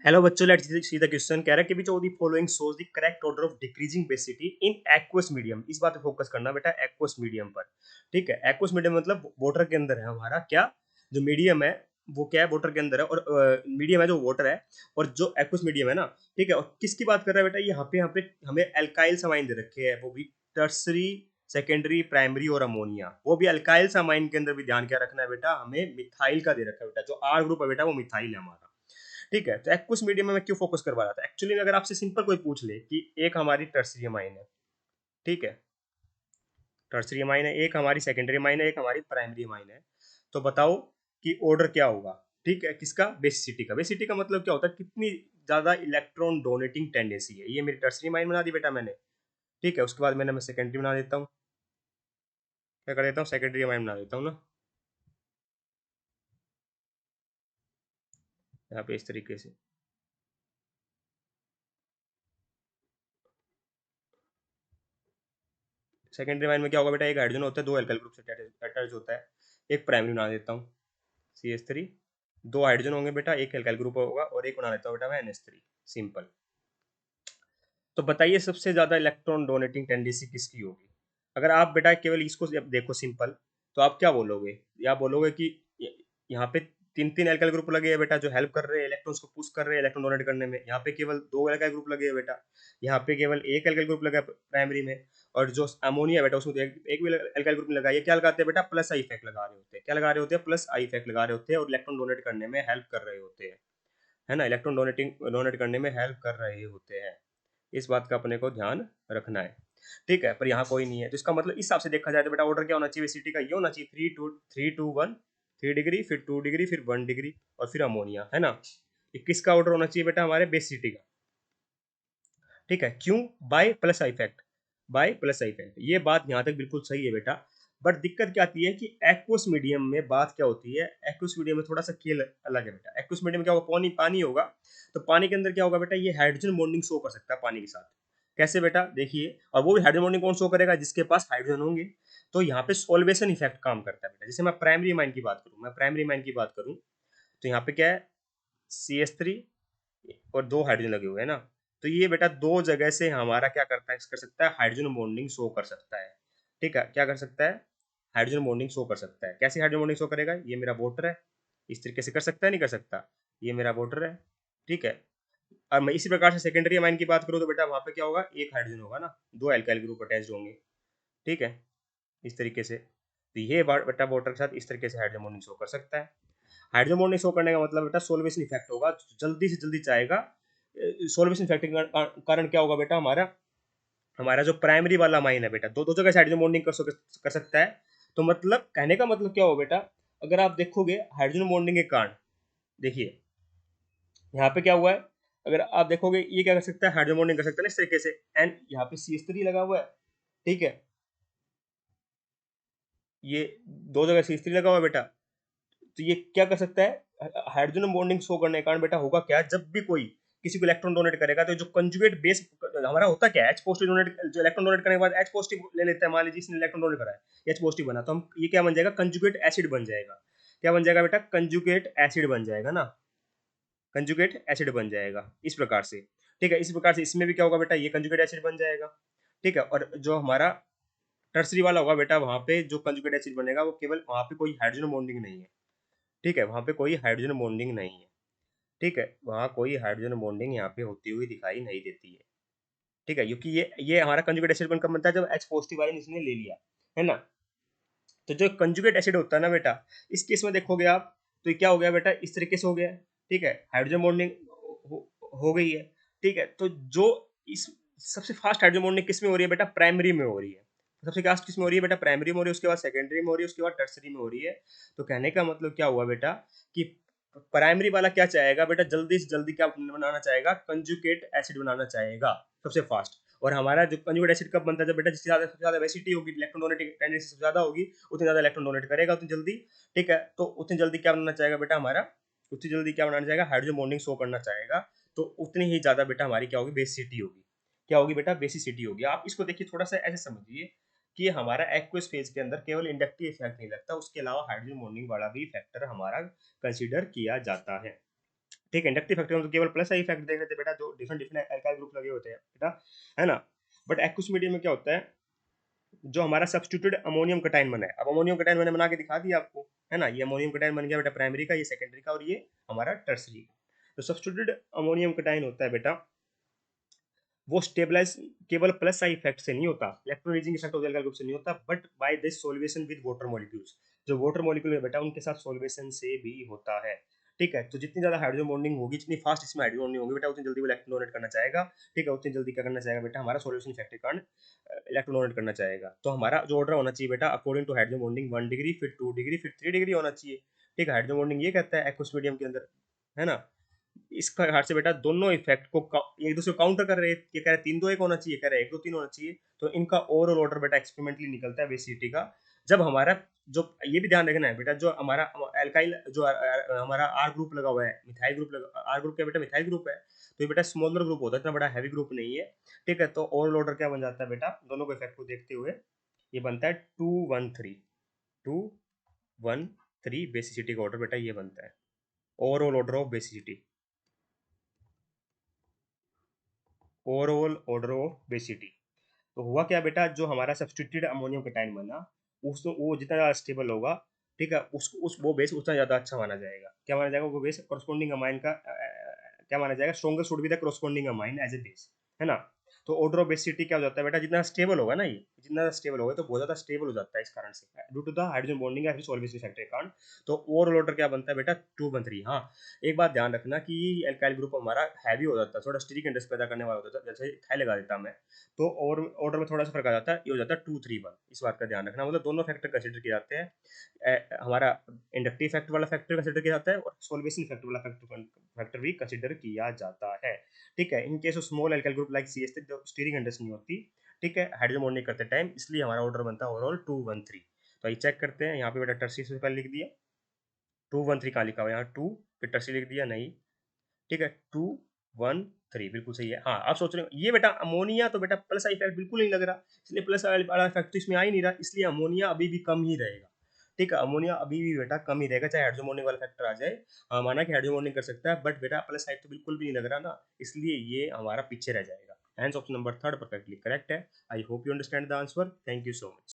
Hello बच्चों, let's see the question. कह रहा है कि which of the following shows the correct order of decreasing basicity in aqueous medium. इस बात पे फोकस करना बेटा, एक्वस मीडियम पर। ठीक है, एक्वस मीडियम मतलब वाटर के अंदर है हमारा क्या, जो मीडियम है वो क्या है, वाटर के अंदर है, और मीडियम है जो वाटर है, और जो एक्वस मीडियम है ना, ठीक है। और किसकी बात कर रहा है बेटा, यहाँ पे हमें एल्काइल समाइन दे रखे हैं, वो भी टर्सरी, सेकेंडरी, प्राइमरी और अमोनिया। वो भी अल्काइल समाइन के अंदर भी ध्यान क्या रखना है बेटा, हमें मिथाइल का दे रखा है बेटा, जो आर ग्रुप है बेटा वो मिथाइल है हमारा। ठीक है, तो एक्वस मीडियम में मैं क्यों फोकस करवा रहा था, एक्चुअली अगर आपसे सिंपल कोई पूछ ले कि एक हमारी टर्सरी अमाइन है, ठीक है, टर्सरी अमाइन है, एक हमारी सेकेंडरी अमाइन है, एक हमारी प्राइमरी अमाइन है, तो बताओ कि ऑर्डर क्या होगा। ठीक है, किसका, बेसिसिटी का। बेसिसिटी का मतलब क्या होता है, कितनी ज्यादा इलेक्ट्रॉन डोनेटिंग टेंडेंसी है। ये मेरी टर्सरी अमाइन बना दी बेटा मैंने, ठीक है। उसके बाद मैं सेकेंडरी बना देता हूँ, क्या कर देता हूँ, सेकेंडरी अमाइन बना देता हूँ ना, यहाँ पे इस तरीके से। सेकेंडरी अमाइन में क्या होगा बेटा, एक हाइड्रोजन होता है, दो एल्काइल ग्रुप से अटैच होता है, एक प्राइमरी बना देता हूँ, CH3। दो हाइड्रोजन होंगे बेटा, एक एल्काइल ग्रुप होगा, और एक बना लेता हूँ बेटा मैं NH3। सिंपल। तो बताइए सबसे ज्यादा इलेक्ट्रॉन डोनेटिंग टेंडेंसी किसकी होगी। अगर आप बेटा केवल इसको देखो सिंपल, तो आप क्या बोलोगे, या बोलोगे कि यहाँ पे तीन तीन एल्काइल ग्रुप लगे हैं बेटा, जो हेल्प कर रहे हैं इलेक्ट्रॉन्स को पुश कर रहे हैं इलेक्ट्रॉन डोनेट करने में। यहाँ पे केवल दो एल्काइल ग्रुप लगे हैं बेटा, यहाँ पे केवल एक एल्काइल ग्रुप लगा है प्राइमरी में, और जो अमोनिया बेटा उसमें तो एक भी एल्काइल ग्रुप नहीं लगा। ये क्या लगाते हैं बेटा, प्लस आई इफेक्ट लगा रहे होते हैं। क्या लगा रहे होते हैं, प्लस आई इफेक्ट लगा रहे होते हैं, और इलेक्ट्रॉन डोनेट करने में हेल्प कर रहे होते हैं, है ना, इलेक्ट्रॉन डोनेट करने में हेल्प कर रहे होते हैं। इस बात का अपने को ध्यान रखना है, ठीक है। पर यहाँ कोई नहीं है, तो इसका मतलब इस हिसाब से देखा जाए तो बेटा ऑर्डर क्या होना चाहिए, सिटी का ये होना चाहिए 3 2 1, 3 डिग्री, फिर 2 डिग्री, फिर 1 डिग्री, और फिर अमोनिया, है ना। ये किसका ऑर्डर होना चाहिए बेटा, हमारे बेस सिटी का। ठीक है, क्यों, by plus I effect, by plus I effect. ये बात यहाँ तक बिल्कुल सही है बेटा। बट दिक्कत क्या आती है कि एक्वस मीडियम में बात क्या होती है, एक्वस मीडियम में थोड़ा सा खेल अलग है बेटा। एक्वस मीडियम में क्या होगा, पानी पानी होगा, तो पानी के अंदर क्या होगा बेटा, ये हाइड्रोजन बॉन्डिंग शो कर सकता है पानी के साथ। कैसे बेटा, देखिए, और वो भी हाइड्रोजन बॉन्डिंग कौन शो करेगा, जिसके पास हाइड्रोजन होंगे। तो यहाँ पे सोल्वेशन इफेक्ट काम करता है बेटा। जैसे मैं प्राइमरी माइन की बात करूँ, तो यहाँ पे क्या है, CH3 और दो हाइड्रोजन लगे हुए हैं ना। तो ये बेटा दो जगह से हमारा क्या करता है, कर सकता है, हाइड्रोजन बॉन्डिंग शो कर सकता है। ठीक है, क्या कर सकता है, हाइड्रोजन बॉन्डिंग शो कर सकता है। कैसे हाइड्रोजन बॉन्डिंग शो करेगा, ये मेरा वोटर है, इस तरीके से कर सकता है, नहीं कर सकता, ये मेरा वोटर है, ठीक है। और मैं इसी प्रकार से सेकेंडरी अमाइन की बात करूँ तो बेटा वहां पे क्या होगा, एक हाइड्रोजन होगा ना, दो एल्काइल ग्रुप अटैच होंगे, ठीक है, इस तरीके से। तो ये बेटा वाटर के साथ इस तरीके से हाइड्रोजन बॉन्डिंग शो कर सकता है। हाइड्रोजन बॉन्डिंग शो करने का मतलब बेटा सोल्वेशन इफेक्ट होगा, जल्दी से जल्दी चाहेगा। सोल्वेशन इफेक्ट के कारण क्या होगा बेटा, हमारा हमारा जो प्राइमरी वाला माइन है बेटा, दो दो जगह से हाइड्रोजन बॉन्डिंग कर सकता है। तो मतलब कहने का मतलब क्या हो बेटा, अगर आप देखोगे हाइड्रोजन बॉन्डिंग के कारण, देखिए यहाँ पे क्या हुआ है, अगर आप देखोगे ये क्या कर सकता है, हाइड्रोजन बॉन्डिंग कर सकता है ना इस तरीके से, एंड यहाँ पे CH3 लगा हुआ है, ठीक है, ये दो जगह CH3 लगा हुआ है बेटा। तो ये क्या कर सकता है, हाइड्रोजन बॉन्डिंग शो करने के कारण बेटा होगा क्या, जब भी कोई किसी को इलेक्ट्रॉन डोनेट करेगा, तो जो कंजुगेट बेस हमारा होता क्या है, H पॉजिटिव डोनेट, जो इलेक्ट्रॉन डोनेट करने के बाद H पॉजिटिव ले लेता है, मान लीजिए इसने इलेक्ट्रॉन डोनेट करा है, H पॉजिटिव बना, तो हम ये क्या बन जाएगा, कंजुगेट एसिड बन जाएगा। क्या बन जाएगा बेटा, कंजुगेट एसिड बन जाएगा ना, कंजुगेट एसिड बन जाएगा इस प्रकार से। ठीक है, इस प्रकार से इसमें भी क्या होगा बेटा, ये कंजुगेट एसिड बन जाएगा। ठीक है, और जो हमारा टर्सरी वाला होगा बेटा, वहां पे जो कंजुगेट एसिड बनेगा वो केवल वहां पे कोई हाइड्रोजन बॉन्डिंग नहीं है। ठीक है, वहां पे कोई हाइड्रोजन बॉन्डिंग नहीं है। ठीक है, वहां कोई हाइड्रोजन बॉन्डिंग यहाँ पे होती हुई दिखाई नहीं देती है। ठीक है, क्योंकि ये हमारा कंजुगेट एसिड कब बनता है, जब H पॉजिटिव आयन इसने ले लिया, है ना। तो जो कंजुगेट एसिड होता है ना बेटा, इस केस में देखोगे आप, तो ये क्या हो गया बेटा, इस तरीके से हो गया। ठीक है, हाइड्रोजन बॉन्डिंग हो गई है। ठीक है, तो जो इस सबसे फास्ट हाइड्रोजन बॉन्डिंग किस में हो रही है बेटा, प्राइमरी में हो रही है। सबसे फास्ट किस में हो रही है बेटा, प्राइमरी में हो रही है, उसके बाद सेकेंडरी में हो रही है, उसके बाद टर्सरी में हो रही है। तो कहने का मतलब क्या हुआ बेटा, कि प्राइमरी वाला क्या चाहेगा बेटा, जल्दी से जल्दी क्या बनाना चाहेगा, कंजुगेट एसिड बनाना चाहेगा सबसे फास्ट। और हमारा जो कंजुगेट एसिड कब बनता है, जब बेटा जिससे ज्यादा सबसे ज्यादा वेसिटी होगी, इलेक्ट्रॉन डोनेटिंग टेंडेंसी सबसे ज्यादा होगी, उतनी ज्यादा इलेक्ट्रॉन डोनेट करेगा उतनी जल्दी। ठीक है, तो उतनी जल्दी क्या बनाना चाहेगा बेटा हमारा, उतनी जल्दी क्या बनाना चाहेगा, हाइड्रोजन बॉन्डिंग शो करना चाहेगा। तो उतनी ही ज्यादा बेटा हमारी क्या होगी, बेसिसिटी होगी। क्या होगी बेटा, बेसिसिटी होगी। आप इसको देखिए थोड़ा सा ऐसे समझिए कि हमारा एक्वस फेज के अंदर केवल इंडक्टिव इफेक्ट नहीं लगता, उसके अलावा हाइड्रोजन बॉन्डिंग वाला भी फैक्टर हमारा कंसीडर किया जाता है। ठीक है, इंडक्टिव फैक्टर में तो केवल प्लस आई इफेक्ट देख रहे थे बेटा, जो डिफरेंट डिफरेंट एल्काइल ग्रुप लगे होते हैं बेटा, है ना। बट एक्वस मीडियम में क्या होता है, जो हमारा सब्स्टिट्यूटेड अमोनियम कटायन बना है, अब अमोनियम कटायन मैंने बना के दिखा दिया आपको, है ना। ये अमोनियम कटायन बन गया बेटा प्राइमरी का, ये सेकेंडरी का, और ये हमारा टर्सरी। तो सब्स्टिट्यूटेड अमोनियम कटायन होता है बेटा, वो स्टेबलाइज केवल प्लस आई इफेक्ट से नहीं होता, electrolysing effect of alkyl group से नहीं होता, but by this solvation with water molecules, जो वाटर मॉलिक्यूल है बेटा उनके साथ सॉल्वेशन से भी होता है। ठीक है, तो जितनी ज्यादा हाइड्रोजन बॉन्डिंग होगी, जितनी फास्ट इसमें हाइड्रोजन बॉन्डिंग होगी बेटा, उतनी जल्दी वो इलेक्ट्रॉन डोनेट करना चाहेगा। ठीक है, उतनी जल्दी क्या करना चाहेगा बेटा, हमारा सॉल्यूशन इफेक्ट के कारण इलेक्ट्रॉन डोनेट करना चाहेगा। तो हमारा जो ऑर्डर होना चाहिए बेटा, according to hydrogen bonding 1 degree, फिर 2 डिग्री, फिर 3 डिग्री होना चाहिए। ठीक है, हाइड्रोजन बॉन्डिंग ये कहता है एक्वस मीडियम के अंदर, है ना। इस प्रकार से बेटा दोनों इफेक्ट को एक दूसरे को काउंटर कर रहे हैं, ये कह रहे हैं 3 2 1 होना चाहिए, कह रहे हैं 1 2 3 होना चाहिए। तो इनका ओवरऑल ऑर्डर बेटा एक्सपेरिमेंटली निकलता है बेसिसिटी का, जब हमारा जो, ये भी ध्यान रखना है बेटा, जो हमारा एल्काइल जो हमारा आर ग्रुप लगा हुआ है, मिथाइल ग्रुप लगा, आर ग्रुप क्या बेटा, मिथाइल ग्रुप है, तो ये बेटा स्मॉलर ग्रुप होता है, इतना बड़ा हैवी ग्रुप नहीं है। ठीक है, तो ओवरऑल ऑर्डर क्या बन जाता है बेटा, दोनों को इफेक्ट को देखते हुए ये बनता है 2 1 3, 2 1 3 बेसिसिटी का ऑर्डर बेटा ये बनता है, overall order of basicity, overall order of basicity. तो हुआ क्या बेटा, जो हमारा सब्स्टिट्यूटेड अमोनियम कटायन बना, उसको वो जितना ज़्यादा स्टेबल होगा, ठीक है, उसको उस वो बेस उतना ज़्यादा अच्छा माना जाएगा। क्या माना जाएगा, वो बेस कॉरस्पॉन्डिंग अमाइन का क्या माना जाएगा, strongest would be the corresponding amine as a base, है ना। तो ऑर्डर ऑफ बेसिसिटी क्या हो जाता है बेटा, जितना स्टेबल होगा ना, ये जितना स्टेबल होगा तो बहुत ज़्यादा स्टेबल हो जाता है इस कारण से, due to the hydrogen bonding या फिर सॉल्वेशन फैक्टर के कारण। तो ओवरऑल ऑर्डर क्या बनता है बेटा, 2 1 3। हाँ, एक बात ध्यान रखना कि एल्काइल ग्रुप हमारा हैवी हो जाता है, थोड़ा स्टिरिक इंडेक्स पैदा करने वाला होता है, जैसे थाई लगा देता मैं, तो और ऑर्डर में थोड़ा सा फर्क आ जाता है, ये हो जाता है 2 3 1। इस बात का ध्यान रखना, मतलब दोनों फैक्टर कंसिडर किए जाते हैं। हमारा इंडक्टिव फैक्टर वाला फैक्टर कंसिडर किया जाता है, और सॉल्वेशन फैक्टर वाला फैक्टर भी कंसिडर किया जाता है। ठीक है, in case of small alkyl group like CH3 जो स्टीरिक इंडेक्स नहीं होती, ठीक है, हाइड्रोजन बॉन्डिंग करते टाइम, इसलिए हमारा ऑर्डर बनता है ओवरऑल 2 1 3। तो ये चेक करते हैं, यहाँ पे बेटा टर्सी से पहले लिख दिया, 2 1 3 कहाँ लिखा हुआ है, यहाँ 2, फिर टर्सी लिख दिया, नहीं। ठीक है, 2 1 3 बिल्कुल सही है। हाँ, आप सोच रहे हो ये बेटा अमोनिया तो बेटा प्लस आई इफेक्ट बिल्कुल नहीं लग रहा, इसलिए प्लस वाला इफेक्ट तो इसमें आ ही नहीं रहा, इसलिए अमोनिया अभी भी कम ही रहेगा। ठीक है, अमोनिया अभी भी बेटा कम ही रहेगा, चाहे हाइड्रोजन बॉन्डिंग वाला फैक्टर आ जाए। हाँ, माना कि हाइड्रोजन बॉन्डिंग कर सकता है, बट बेटा प्लस साइड तो बिल्कुल भी नहीं लग रहा ना, इसलिए ये हमारा पीछे रह जाएगा। Hence option number 3 perfectly correct है। I hope you understand the answer. Thank you so much.